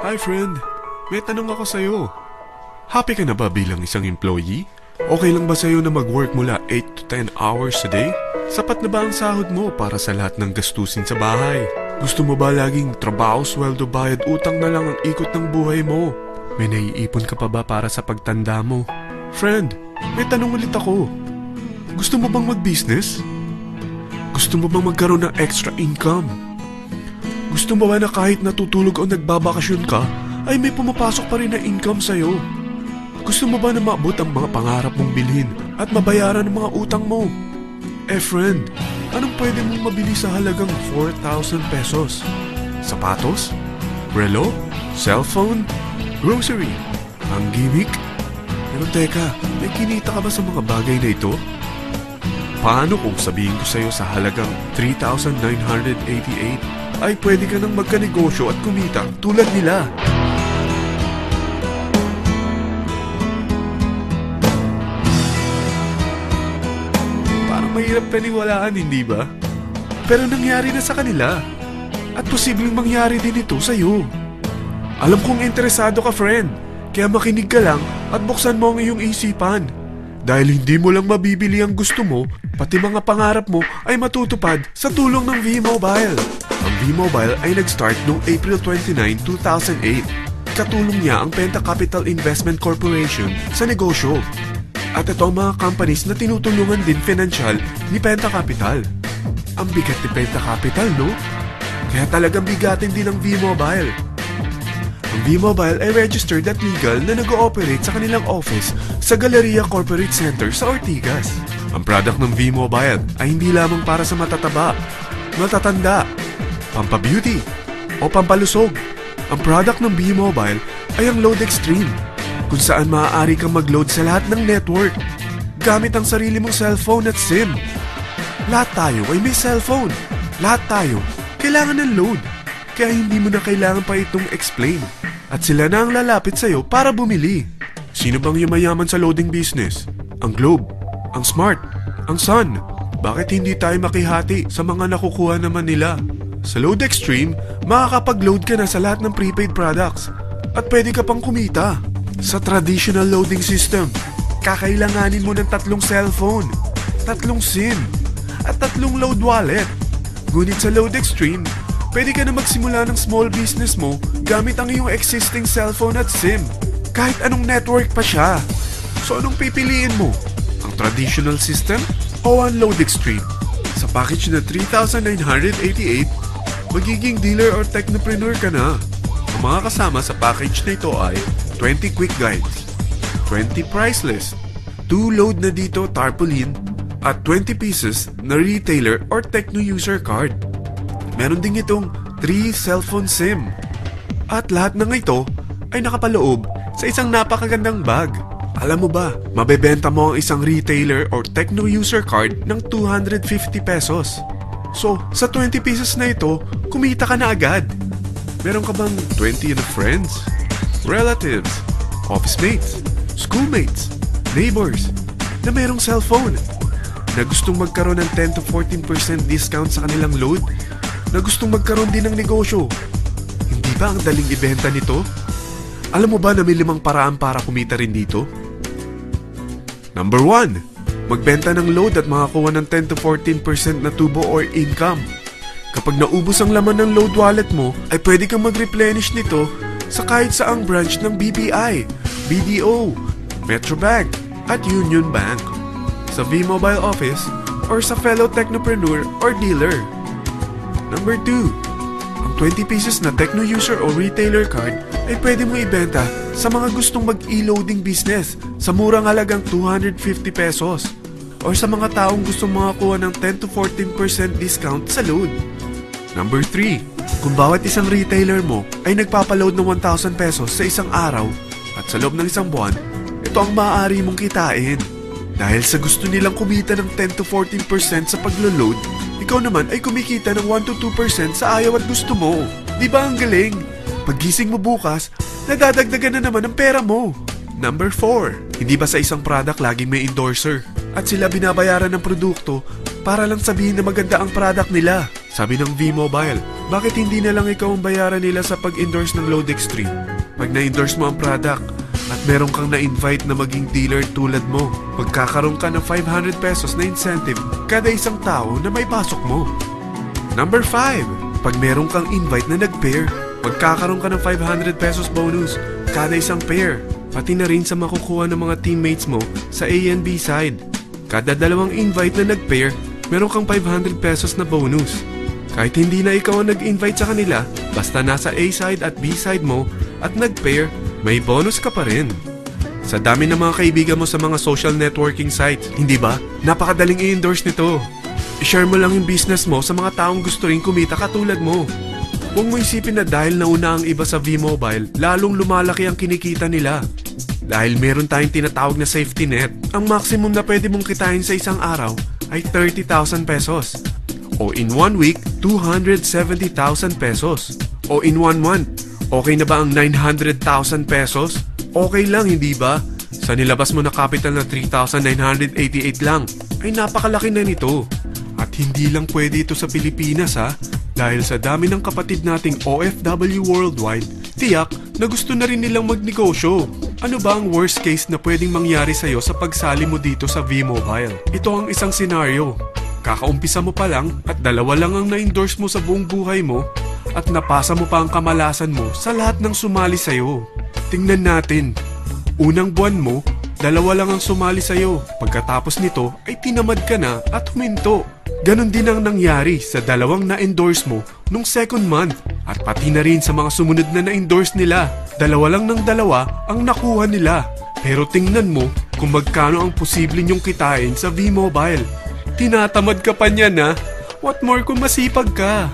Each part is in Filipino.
Hi friend, may tanong ako sa'yo. Happy ka na ba bilang isang employee? Okay lang ba sa'yo na mag-work mula 8 to 10 hours a day? Sapat na ba ang sahod mo para sa lahat ng gastusin sa bahay? Gusto mo ba laging trabaho, sweldo, bayad, utang na lang ang ikot ng buhay mo? May naiipon ka pa ba para sa pagtanda mo? Friend, may tanong ulit ako. Gusto mo bang mag-business? Gusto mo bang magkaroon ng extra income? Gusto mo ba na kahit natutulog o nagbabakasyon ka, ay may pumapasok pa rin na income sa'yo? Gusto mo ba na maabot ang mga pangarap mong bilhin at mabayaran ang mga utang mo? Friend, anong pwede mong mabili sa halagang 4,000 pesos? Sapatos? Relo? Cellphone? Grocery? Ang gimmick? Pero teka, may kinita ka ba sa mga bagay na ito? Paano kung sabihin ko sa'yo sa halagang 3,988 ay pwede ka nang magkanegosyo at kumita tulad nila? Mahirap paniwalaan, hindi ba? Pero nangyari na sa kanila. At posibleng mangyari din ito sa'yo. Alam kong interesado ka, friend. Kaya makinig ka lang at buksan mo ang iyong isipan. Dahil hindi mo lang mabibili ang gusto mo, pati mga pangarap mo ay matutupad sa tulong ng V-Mobile. Ang V-Mobile ay nag-start noong April 29, 2008. Katulong niya ang Penta Capital Investment Corporation sa negosyo. At ito ang mga companies na tinutulungan din financial ni Penta Capital. Ang bigat ni Penta Capital, no? Kaya talagang bigatin din ang V-Mobile. Ang V-Mobile ay registered at legal na nag-ooperate sa kanilang office sa Galleria Corporate Center sa Ortigas. Ang product ng V-Mobile ay hindi lamang para sa matataba, matatanda, pampabeauty, o pampalusog. Ang product ng V-Mobile ay ang Load Extreme, kung saan maaari kang mag-load sa lahat ng network gamit ang sarili mong cellphone at SIM. Lahat tayo ay may cellphone. Lahat tayo kailangan ng load. Kaya hindi mo na kailangan pa itong explain. At sila na ang lalapit sa'yo para bumili. Sino bang yumayaman sa loading business? Ang Globe, ang Smart, ang Sun. Bakit hindi tayo makihati sa mga nakukuha naman nila? Sa Load Extreme, makakapag-load ka na sa lahat ng prepaid products. At pwede ka pang kumita. Sa traditional loading system, kakailanganin mo ng 3 cellphone, 3 SIM, at 3 load wallet. Ngunit sa Load Extreme, pwede ka na magsimula ng small business mo gamit ang iyong existing cellphone at SIM. Kahit anong network pa siya. So anong pipiliin mo? Ang traditional system o ang Load Extreme? Sa package na 3,988, magiging dealer or technopreneur ka na. Ang mga kasama sa package na ito ay 20 quick guides, 20 price list, 2 load na dito tarpaulin, at 20 pieces na retailer or techno user card. Meron din itong 3 cellphone SIM. At lahat ng ito ay nakapaloob sa isang napakagandang bag. Alam mo ba, mabebenta mo ang isang retailer or techno user card ng 250 pesos. So, sa 20 pieces na ito, kumita ka na agad. Meron ka bang 20 na friends, relatives, office mates, schoolmates, neighbors na merong cellphone, na gustong magkaroon ng 10 to 14% discount sa kanilang load, na gustong magkaroon din ng negosyo? Hindi ba ang daling ibenta nito? Alam mo ba na may 5 paraan para kumita rin dito? Number 1, magbenta ng load at makakuha ng 10 to 14% na tubo or income. Kapag naubos ang laman ng load wallet mo, ay pwede kang mag-replenish nito sa kahit saang branch ng BPI, BDO, Metrobank, at Union Bank, sa V-Mobile office, or sa fellow technopreneur or dealer. Number 2, ang 20 pieces na techno user o retailer card ay pwede mo ibenta sa mga gustong mag-e-loading business sa murang halagang 250 pesos, or sa mga taong gustong makakuha ng 10 to 14% discount sa load. Number 3, kung bawat isang retailer mo ay nagpapaload ng 1,000 pesos sa isang araw at sa loob ng isang buwan, ito ang maaari mong kitain. Dahil sa gusto nilang kumita ng 10 to 14% sa paglo-load, ikaw naman ay kumikita ng 1 to 2% sa ayaw at gusto mo. Di ba ang galing? Paggising mo bukas, nadadagdagan na naman ang pera mo. Number 4, hindi ba sa isang product laging may endorser? At sila binabayaran ng produkto para lang sabihin na maganda ang product nila. Sabi ng V-Mobile, bakit hindi na lang ikaw ang bayaran nila sa pag-endorse ng Load Extreme? Pag na-endorse mo ang product at meron kang na-invite na maging dealer tulad mo, magkakaroon ka ng 500 pesos na incentive kada isang tao na may pasok mo. Number 5, pag meron kang invite na nag-pair, magkakaroon ka ng 500 pesos bonus kada isang pair, pati na rin sa makukuha ng mga teammates mo sa A and B side. Kada dalawang invite na nag-pair, meron kang 500 pesos na bonus. Kahit hindi na ikaw ang nag-invite sa kanila, basta nasa A side at B side mo at nag-pair, may bonus ka pa rin. Sa dami ng mga kaibigan mo sa mga social networking sites, hindi ba? Napakadaling i-endorse nito. I-share mo lang yung business mo sa mga taong gusto rin kumita katulad mo. Huwag mo isipin na dahil nauna ang iba sa V-Mobile, lalong lumalaki ang kinikita nila. Dahil meron tayong tinatawag na safety net, ang maximum na pwede mong kitain sa isang araw ay 30,000 pesos. O in 1 week, 270,000 pesos. O in 1 month, okay na ba ang 900,000 pesos? Okay lang, hindi ba? Sa nilabas mo na capital na 3,988 lang, ay napakalaki na nito. At hindi lang pwede ito sa Pilipinas ha, dahil sa dami ng kapatid nating OFW worldwide, tiyak na gusto na rin nilang magnegosyo. Ano ba ang worst case na pwedeng mangyari sa'yo sa pagsali mo dito sa V-Mobile? Ito ang isang senaryo. Kakaumpisa mo pa lang at 2 lang ang na-endorse mo sa buong buhay mo at napasa mo pa ang kamalasan mo sa lahat ng sumali sa'yo. Tingnan natin. Unang buwan mo, 2 lang ang sumali sa'yo. Pagkatapos nito ay tinamad ka na at huminto. Ganon din ang nangyari sa 2 na-endorse mo nung second month at pati na rin sa mga sumunod na na-endorse nila. 2 lang ng 2 ang nakuha nila. Pero tingnan mo kung magkano ang posible nyong kitain sa V-Mobile. Tinatamad ka pa niyan ha? What more kung masipag ka?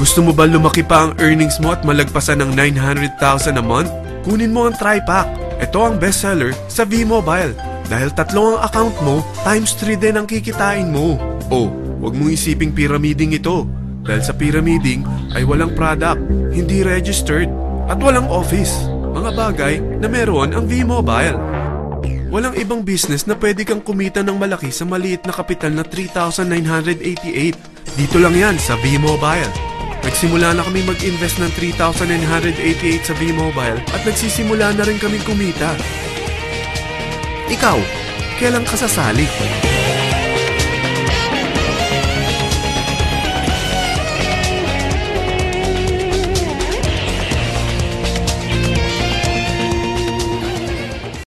Gusto mo ba lumaki pa ang earnings mo at malagpasan ng 900,000 a month? Kunin mo ang TriPack. Ito ang bestseller sa V-Mobile. Dahil 3 ang account mo, times 3 din ang kikitain mo. Oh, huwag mong isiping pyramiding ito. Dahil sa pyramiding ay walang product, hindi registered, at walang office. Mga bagay na meron ang V-Mobile. Walang ibang business na pwede kang kumita ng malaki sa maliit na kapital na 3,988. Dito lang yan sa V-Mobile. Nagsimula na kami mag-invest ng 3,988 sa V-Mobile at nagsisimula na rin kami kumita. Ikaw, kailan ka sasali?